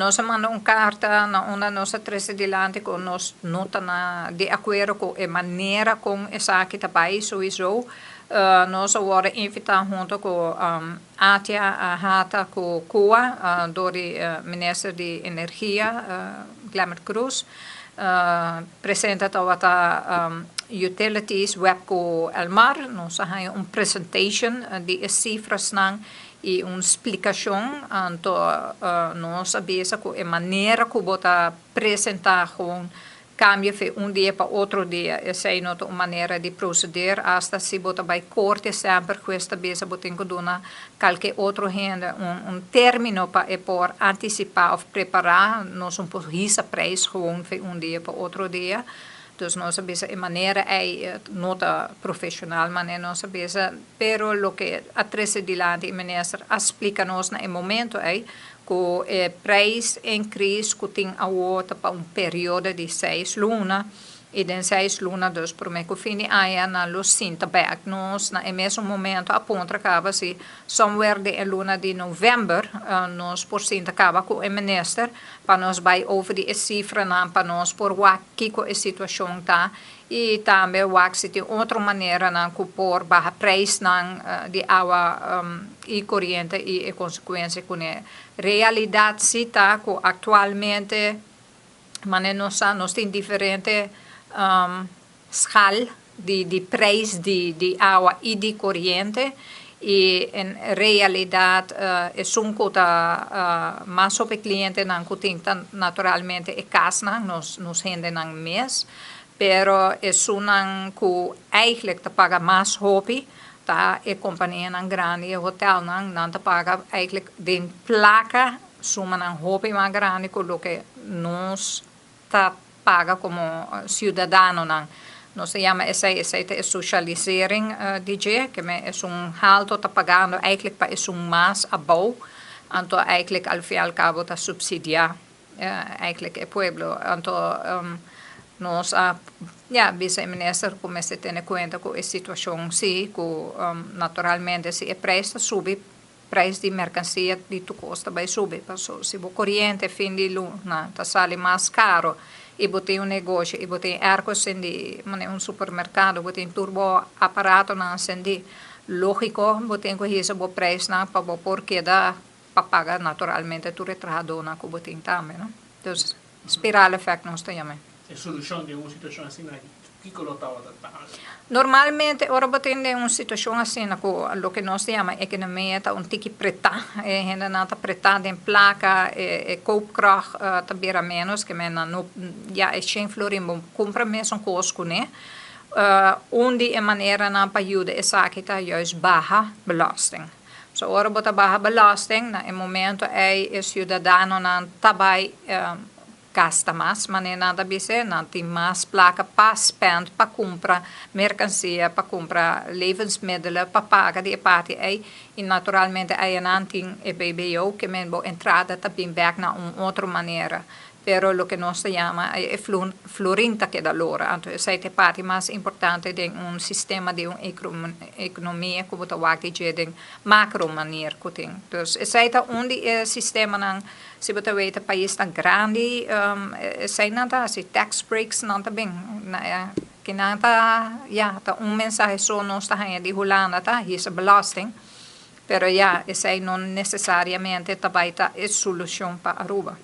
Nós mandamos uma carta na uma nossa presidente que nós não estamos de acordo com a maneira como essa aqui está país sowieso. Nós agora invitamos junto com Atia Hata com CUA, do Ministro de Energia, Glamour Cruz, apresenta a utilities web com Elmar. Nós temos uma apresentação de cifras e uma explicação, então nós sabemos que a maneira que você apresentar cambia de dia para outro dia. Essa é uma maneira de proceder, até se você vai corte sempre, esta vez você tem que dar qualquer outro renda, término para por antecipar ou preparar, nós não podemos preço de dia para outro dia. Dus nós sabemos a maneira é nota profissional, mas nós sabemos, pero lo que a presidente e ministro explica-nos no momento é que o preço em crise que tem agora para período de 6 lunas, e den 6 lunas, dus por mim que fim de ano na lucinta back, nós no mesmo momento aponta acaba se somewhere de luna de novembro, nós por cento acaba com o ministro, para nós vai over de cifra para nós por aqui com a situação tá, e também se tem outra maneira que por barra preço de água e corrente e a consequência com a realidade se tá que atualmente, mas nós tem diferente escala de preço de água e de corrente, e em realidade é um cota mais sobre cliente não que tem naturalmente é casa nos rende não mês, pero é um que eigenlijk te paga mais hobby, tá? A companhia não grande, o hotel não te paga eigenlijk de placa suma não hobby mais grande que nós tá paga como cidadão. Nós chamamos essa socialisering DJ, que é alto está pagando eigenlijk para mais abou, então eigenlijk al fim e al cabo está subsidiar eigenlijk o pueblo. Então nós vice-ministro começa a ter conta com a situação sim, que naturalmente se o preço sube, preço de mercancia de tu custa vai subir, se o corrente fim de luna está sale mais caro, e você negócio, e você arco acendi, supermercado, você turbo aparato não acendi, lógico, você tem que receber o preço para porque dá para pagar naturalmente tu retrado que você também, não? Então, espiral effect nós temos. A solução de uma situação assim, que colocava normalmente, ora você tem uma situação assim, o que nós chamamos de economia, está tique preta, ainda não está preta em placa, koopkracht também a menos, que já é sem florim, compra mesmo coisas, né? Onde a maneira para ajudar essa que está juist baixa belasting. So, ora você baixa belasting, no momento o cidadão não está gasta mais, mas nada bisa, não tem mais placa para spend, para comprar mercancia, para comprar levensmiddelen, para pagar de parte aí, e naturalmente aí não tem a BBO, que mesmo entrada também back na outra maneira. Pero lo que nós chamamos é florinta que da lora. Então, essa é a parte mais importante de sistema de economia que você vai dizer de macro maneira que tem. Então, essa é onde o sistema se você vê o país tão grande, essa é nada, se tax breaks não está bem, que não está, mensagem só nós está de Holanda, tá, essa belasting, pero essa não necessariamente também é a solução para Aruba.